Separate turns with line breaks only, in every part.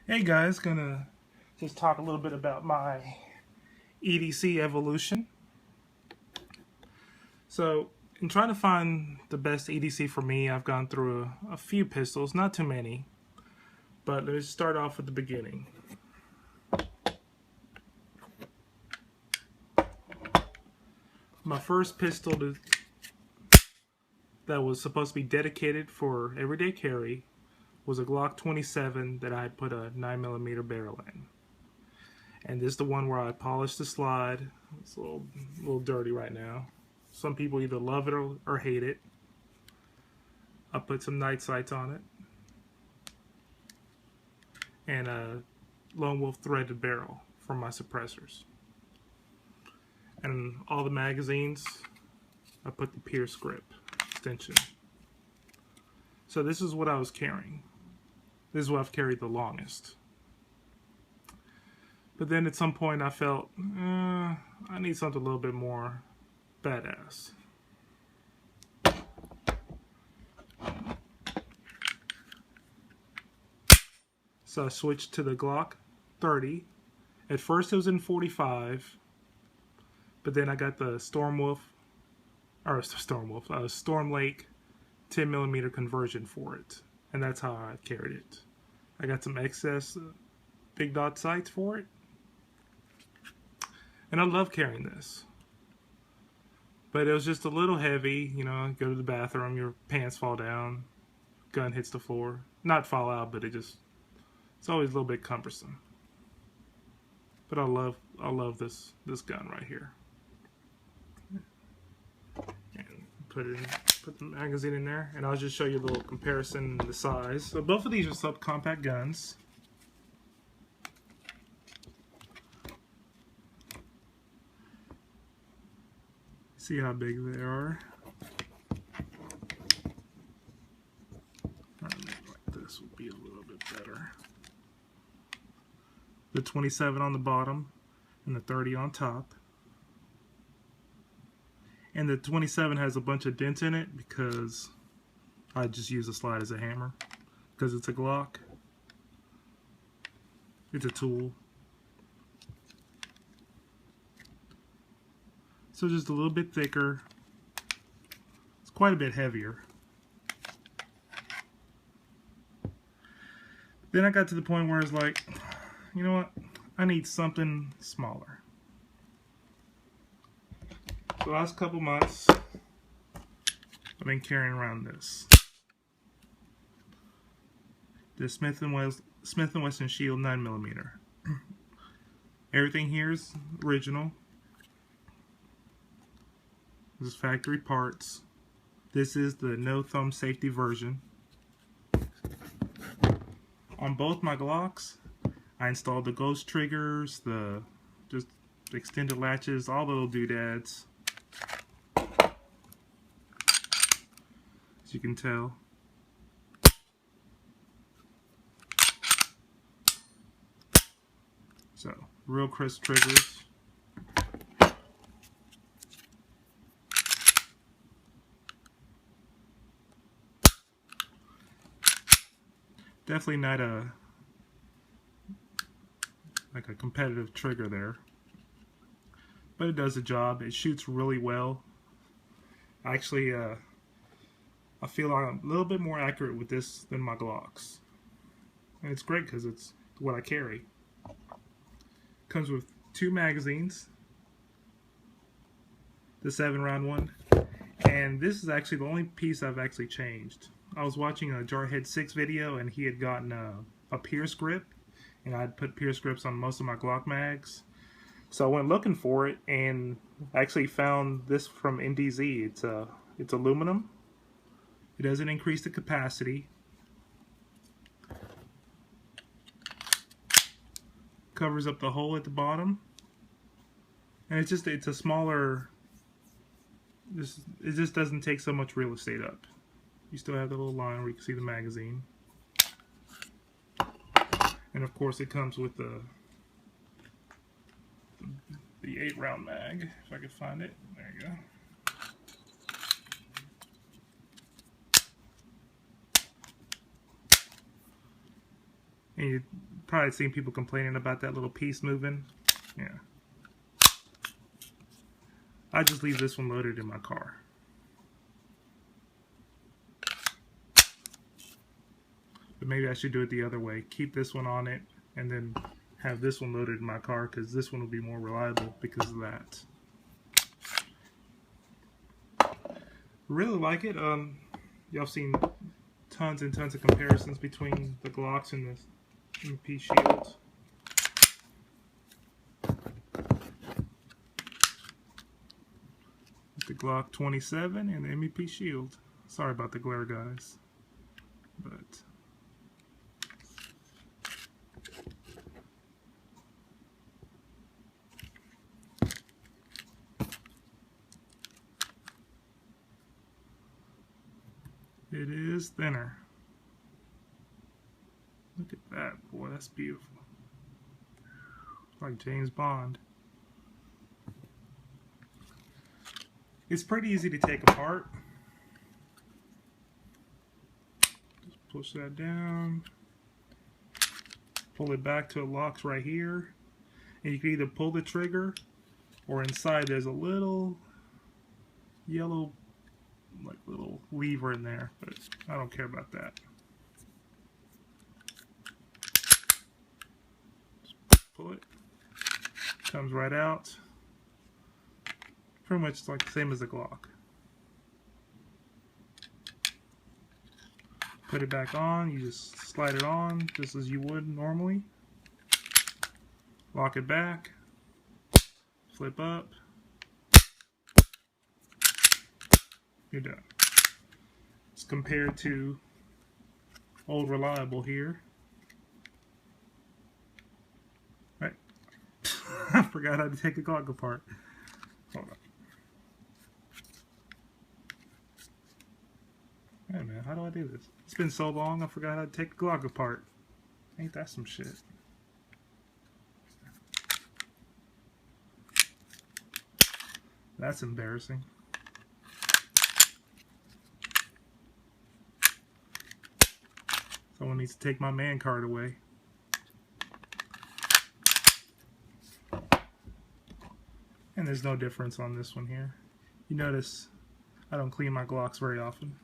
Hey guys, gonna just talk a little bit about my EDC evolution. So, in trying to find the best EDC for me, I've gone through a few pistols, not too many, but let's start off at the beginning. My first pistol that was supposed to be dedicated for everyday carry was a Glock 27 that I had put a 9mm barrel in. And this is the one where I polished the slide. It's a little dirty right now. Some people either love it or hate it. I put some night sights on it. And a Lone Wolf threaded barrel for my suppressors. And all the magazines, I put the Pierce grip extension. So this is what I was carrying. This is what I've carried the longest. But then at some point I felt, I need something a little bit more badass. So I switched to the Glock 30. At first it was in 45, but then I got the Storm Lake 10mm conversion for it, and that's how I carried it. I got some excess big dot sights for it, and I love carrying this. But it was just a little heavy, you know, go to the bathroom, your pants fall down, gun hits the floor. Not fall out, but it's always a little bit cumbersome. But I love this gun right here. And put the magazine in there, and I'll just show you a little comparison in the size. So both of these are subcompact guns. See how big they are. Like this would be a little bit better. The 27 on the bottom and the 30 on top. And the 27 has a bunch of dents in it because I just use the slide as a hammer. Because it's a Glock. It's a tool. So just a little bit thicker. It's quite a bit heavier. Then I got to the point where it's like, you know what? I need something smaller. The last couple months, I've been carrying around this. The Smith & Wesson Shield 9mm. Everything here is original. This is factory parts. This is the no thumb safety version. On both my Glocks, I installed the ghost triggers, the just extended latches, all the little doodads. As you can tell. So, real crisp triggers. Definitely not a competitive trigger there, but it does the job. It shoots really well. Actually, I feel I'm a little bit more accurate with this than my Glocks, and it's great because it's what I carry. Comes with 2 magazines, the 7-round one, and this is actually the only piece I've actually changed. I was watching a Jarhead 6 video, and he had gotten a Pierce grip, and I'd put Pierce grips on most of my Glock mags. So I went looking for it, and actually found this from NDZ. It's aluminum. It doesn't increase the capacity. Covers up the hole at the bottom, and it's a smaller. It just doesn't take so much real estate up. You still have the little line where you can see the magazine. And of course it comes with the 8-round mag, if I could find it. There you go. And you've probably seen people complaining about that little piece moving. Yeah. I just leave this one loaded in my car. But maybe I should do it the other way. Keep this one on it and then have this one loaded in my car, because this one will be more reliable because of that. Really like it. Y'all seen tons and tons of comparisons between the Glocks and the MP shields. The Glock 27 and the MEP shield. Sorry about the glare, guys, but it is thinner. Look at that, boy, that's beautiful. Like James Bond. It's pretty easy to take apart. Just push that down. Pull it back till it locks right here. And you can either pull the trigger, or inside there's a little yellow, like little lever in there, but I don't care about that. Just pull it. Comes right out. Pretty much like the same as the Glock. Put it back on, you just slide it on just as you would normally. Lock it back. Flip up. You're done. It's compared to old Reliable here. Right. I forgot how to take the Glock apart. Hold on. Hey man, how do I do this? It's been so long I forgot how to take the Glock apart. Ain't that some shit? That's embarrassing. Someone needs to take my man card away. And there's no difference on this one here. You notice I don't clean my Glocks very often.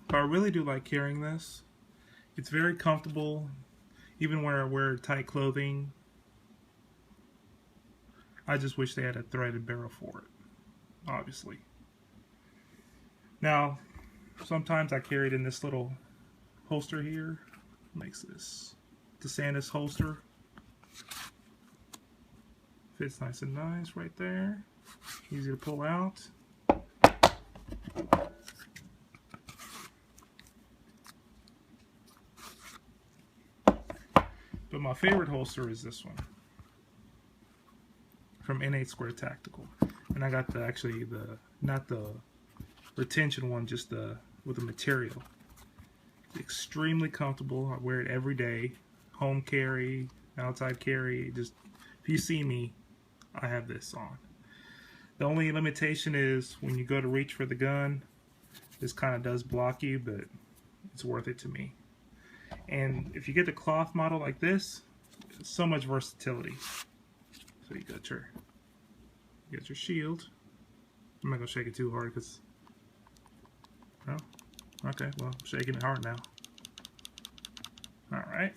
But I really do like carrying this. It's very comfortable, even when I wear tight clothing. I just wish they had a threaded barrel for it, obviously. Now, sometimes I carry it in this little holster here. Makes this DeSantis holster. Fits nice and nice right there. Easy to pull out. But my favorite holster is this one from N8 Square Tactical, and I got the not the retention one, just with the material. It's extremely comfortable. I wear it every day, home carry, outside carry. Just if you see me, I have this on. The only limitation is when you go to reach for the gun, this kind of does block you, but it's worth it to me. And if you get the cloth model like this, so much versatility. So you got your shield. I'm not gonna shake it too hard because, oh, okay, well, I'm shaking it hard now. All right.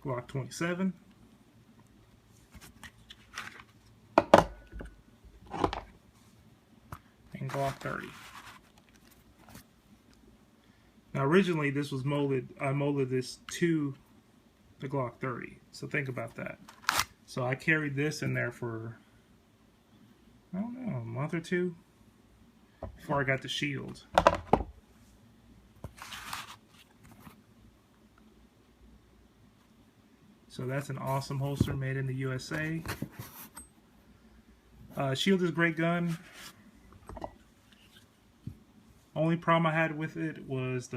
Glock 27. And Glock 30. Now originally this was molded, I molded this to the Glock 30. So think about that. So I carried this in there for, I don't know, a month or two before I got the shield. So that's an awesome holster made in the USA. Shield is a great gun. Only problem I had with it was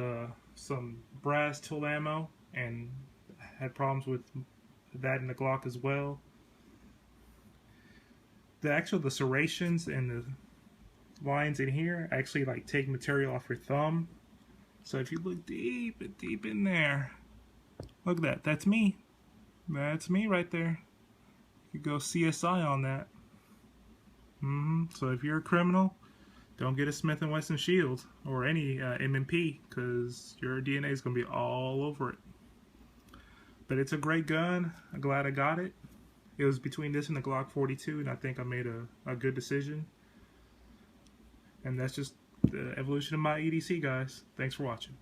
some brass tilt ammo, and I had problems with that in the Glock as well. The serrations and the lines in here actually like take material off your thumb. So if you look deep in there, look at that. That's me. That's me right there. You go CSI on that. So if you're a criminal, don't get a Smith & Wesson Shield or any M&P, because your DNA is going to be all over it. But it's a great gun. I'm glad I got it. It was between this and the Glock 42, and I think I made a good decision. And that's just the evolution of my EDC, guys. Thanks for watching.